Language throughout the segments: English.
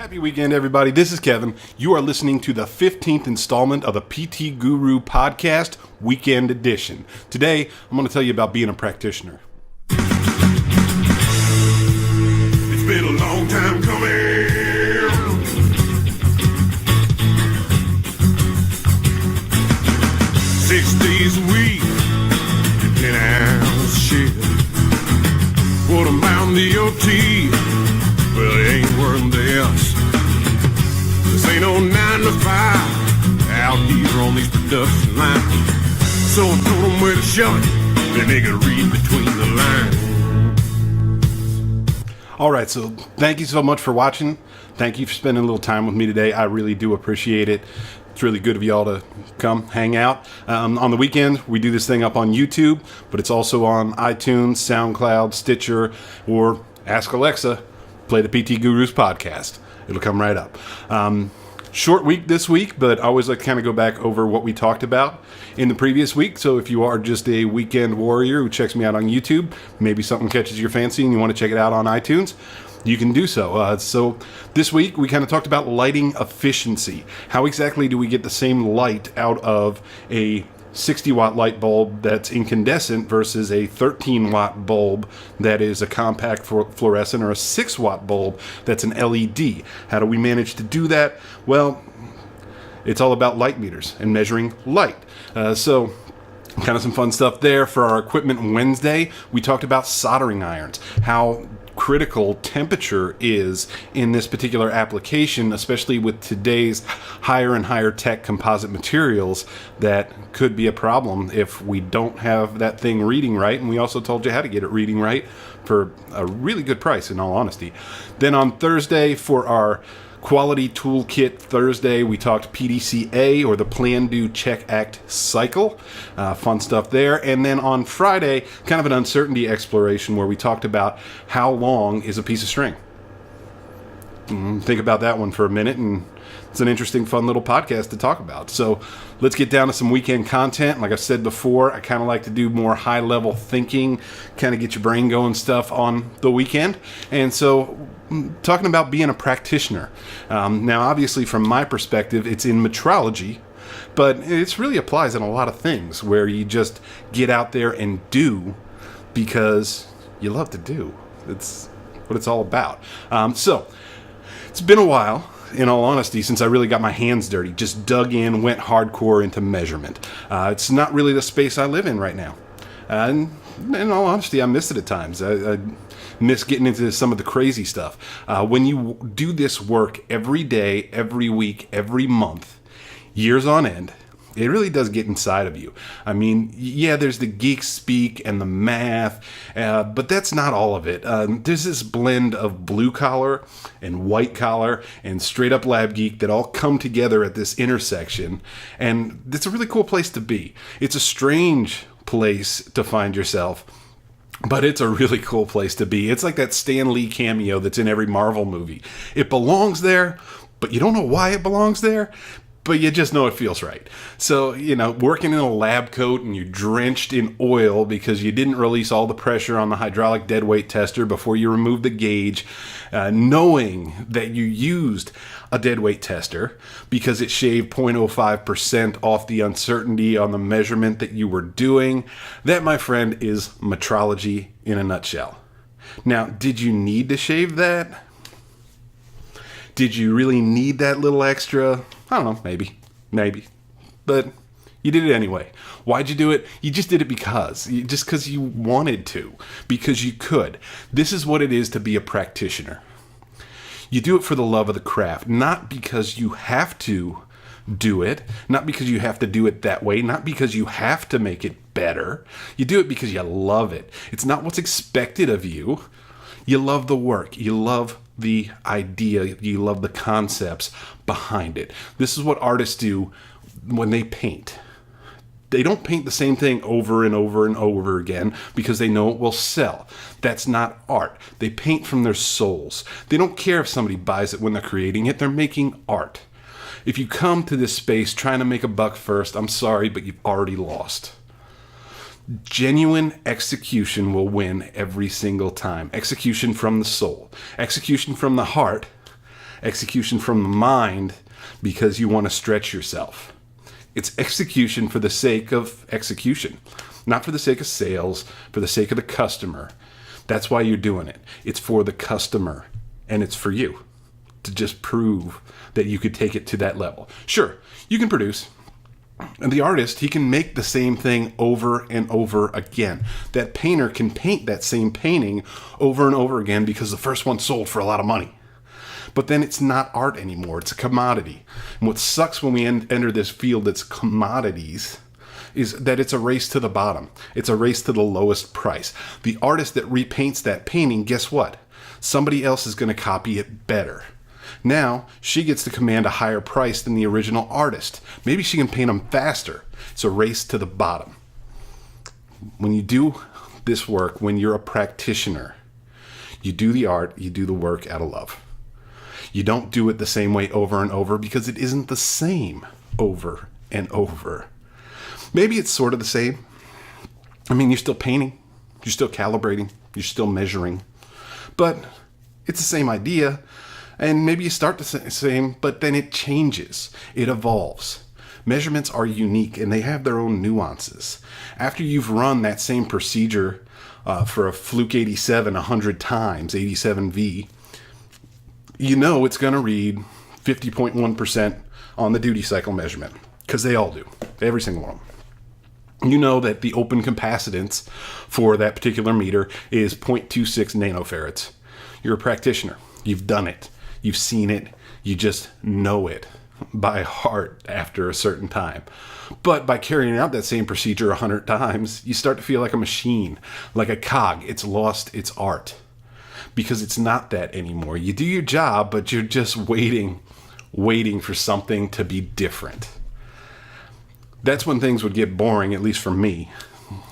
Happy weekend, everybody. This is Kevin. You are listening to the 15th installment of the PT Guru Podcast, Weekend Edition. Today, I'm going to tell you about being a practitioner. It's been a long time coming. 6 days a week, 10 hours a shift. What about the OT? Well, it ain't worth this. This ain't no 9 to 5 out here on these production lines. So I told them where to shove it, then they could read between the lines. All right, so thank you so much for watching. Thank you for spending a little time with me today. I really do appreciate it. It's really good of y'all to come hang out. On the weekend, we do this thing up on YouTube, but it's also on iTunes, SoundCloud, Stitcher, or Ask Alexa, play the PT Gurus podcast. It'll come right up. Short week this week, but I always like to kind of go back over what we talked about in the previous week. So if you are just a weekend warrior who checks me out on YouTube, maybe something catches your fancy and you want to check it out on iTunes, you can do so. So this week we kind of talked about lighting efficiency. How exactly do we get the same light out of a 60 watt light bulb that's incandescent versus a 13 watt bulb that is a compact fluorescent, or a 6 watt bulb that's an LED? How do we manage to do that? Well, it's all about light meters and measuring light. So kind of some fun stuff there. For our Equipment Wednesday, we talked about soldering irons, how critical temperature is in this particular application, especially with today's higher and higher tech composite materials. That could be a problem if we don't have that thing reading right. And we also told you how to get it reading right for a really good price, in all honesty. Then on Thursday, for our Quality Toolkit Thursday, we talked PDCA, or the Plan, Do, Check, Act cycle. Fun stuff there. And then on Friday, kind of an uncertainty exploration where we talked about how long is a piece of string. Think about that one for a minute, and it's an interesting, fun little podcast to talk about. So let's get down to some weekend content. Like I said before, I kind of like to do more high-level thinking, kind of get your brain going stuff on the weekend. And so talking about being a practitioner. Now, obviously, from my perspective, it's in metrology, but it really applies in a lot of things where you just get out there and do because you love to do. It's what it's all about. So it's been a while, in all honesty, since I really got my hands dirty, just dug in, went hardcore into measurement. It's not really the space I live in right now. And in all honesty, I miss it at times. I miss getting into some of the crazy stuff. When you do this work every day, every week, every month, years on end, it really does get inside of you. I mean, yeah, there's the geek speak and the math, but that's not all of it. There's this blend of blue collar and white collar and straight up lab geek that all come together at this intersection, and it's a really cool place to be. It's a strange place to find yourself, but it's a really cool place to be. It's like that Stan Lee cameo that's in every Marvel movie. It belongs there, but you don't know why it belongs there, but you just know it feels right. So, working in a lab coat and you're drenched in oil because you didn't release all the pressure on the hydraulic deadweight tester before you removed the gauge, knowing that you used a deadweight tester because it shaved 0.05% off the uncertainty on the measurement that you were doing. That, my friend, is metrology in a nutshell. Now, did you need to shave that? Did you really need that little extra? I don't know, maybe. But you did it anyway. Why'd you do it? You just did it because you wanted to, because you could. This is what it is to be a practitioner. You do it for the love of the craft, not because you have to do it, not because you have to do it that way, not because you have to make it better. You do it because you love it. It's not what's expected of you. You love the work. You love the idea. You love the concepts behind it. This is what artists do when they paint. They don't paint the same thing over and over and over again because they know it will sell. That's not art. They paint from their souls. They don't care if somebody buys it when they're creating it. They're making art. If you come to this space trying to make a buck first, I'm sorry, but you've already lost. Genuine execution will win every single time. Execution from the soul. Execution from the heart. execution from the mind because you want to stretch yourself. It's execution for the sake of execution, not for the sake of sales, for the sake of the customer. That's why you're doing it. It's for the customer, and it's for you to just prove that you could take it to that level. Sure, you can produce. And the artist, he can make the same thing over and over again. That painter can paint that same painting over and over again because the first one sold for a lot of money. But then it's not art anymore. It's a commodity. And what sucks when we enter this field that's commodities is that it's a race to the bottom. It's a race to the lowest price. The artist that repaints that painting, guess what? Somebody else is going to copy it better. Now, she gets to command a higher price than the original artist. Maybe she can paint them faster. It's a race to the bottom. When you do this work, when you're a practitioner, you do the art, you do the work out of love. You don't do it the same way over and over because it isn't the same over and over. Maybe it's sort of the same. I mean, you're still painting, you're still calibrating, you're still measuring, but it's the same idea. And maybe you start the same, but then it changes. It evolves. Measurements are unique and they have their own nuances. After you've run that same procedure for a Fluke 87 100 times, 87V, you know it's going to read 50.1% on the duty cycle measurement, because they all do, every single one. You know that the open capacitance for that particular meter is 0.26 nanofarads. You're a practitioner. You've done it. You've seen it. You just know it by heart after a certain time. But by carrying out that same procedure 100 times, you start to feel like a machine, like a cog. It's lost its art because it's not that anymore. You do your job, but you're just waiting for something to be different. That's when things would get boring, at least for me.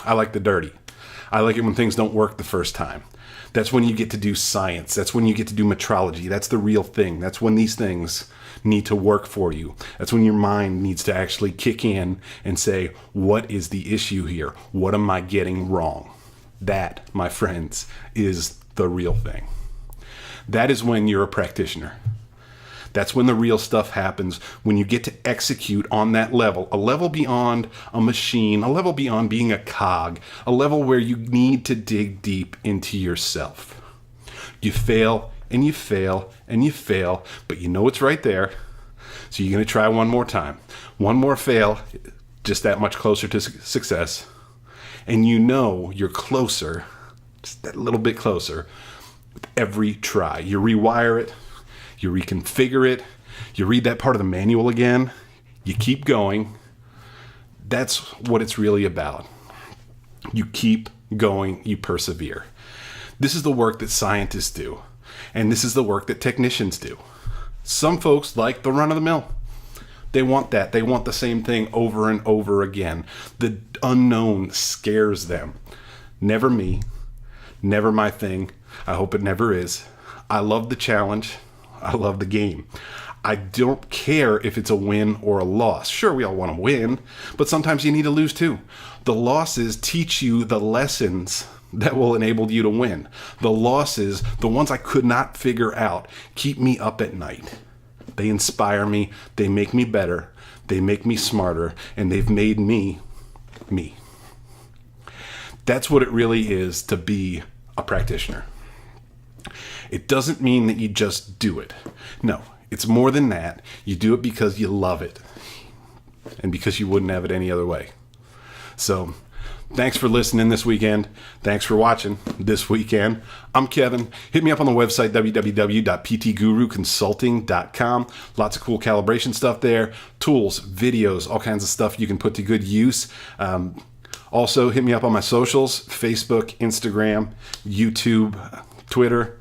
I like the dirty. I like it when things don't work the first time. That's when you get to do science. That's when you get to do metrology. That's the real thing. That's when these things need to work for you. That's when your mind needs to actually kick in and say, what is the issue here? What am I getting wrong? That, my friends, is the real thing. That is when you're a practitioner. That's when the real stuff happens, when you get to execute on that level, a level beyond a machine, a level beyond being a cog, a level where you need to dig deep into yourself. You fail and you fail and you fail, but you know it's right there. So you're going to try one more time. One more fail, just that much closer to success. And you know you're closer, just that little bit closer, with every try. You rewire it. You reconfigure it, you read that part of the manual again, you keep going. That's what it's really about. You keep going, you persevere. This is the work that scientists do, and this is the work that technicians do. Some folks like the run of the mill. They want that. They want the same thing over and over again. The unknown scares them. Never me, never my thing. I hope it never is. I love the challenge. I love the game. I don't care if it's a win or a loss. Sure, we all want to win, but sometimes you need to lose too. The losses teach you the lessons that will enable you to win. The losses, the ones I could not figure out, keep me up at night. They inspire me. They make me better. They make me smarter, and they've made me, me. That's what it really is to be a practitioner. It doesn't mean that you just do it. No, it's more than that. You do it because you love it and because you wouldn't have it any other way. So thanks for listening this weekend. Thanks for watching this weekend. I'm Kevin. Hit me up on the website, www.ptguruconsulting.com. Lots of cool calibration stuff there. Tools, videos, all kinds of stuff you can put to good use. Also, hit me up on my socials, Facebook, Instagram, YouTube, Twitter.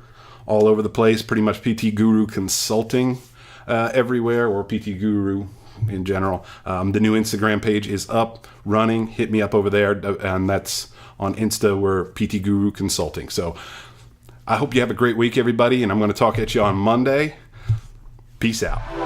All over the place, pretty much PT Guru Consulting everywhere, or PT Guru in general. The new Instagram page is up, running. Hit me up over there, and that's on Insta. We're PT Guru Consulting. So I hope you have a great week, everybody, and I'm going to talk at you on Monday. Peace out.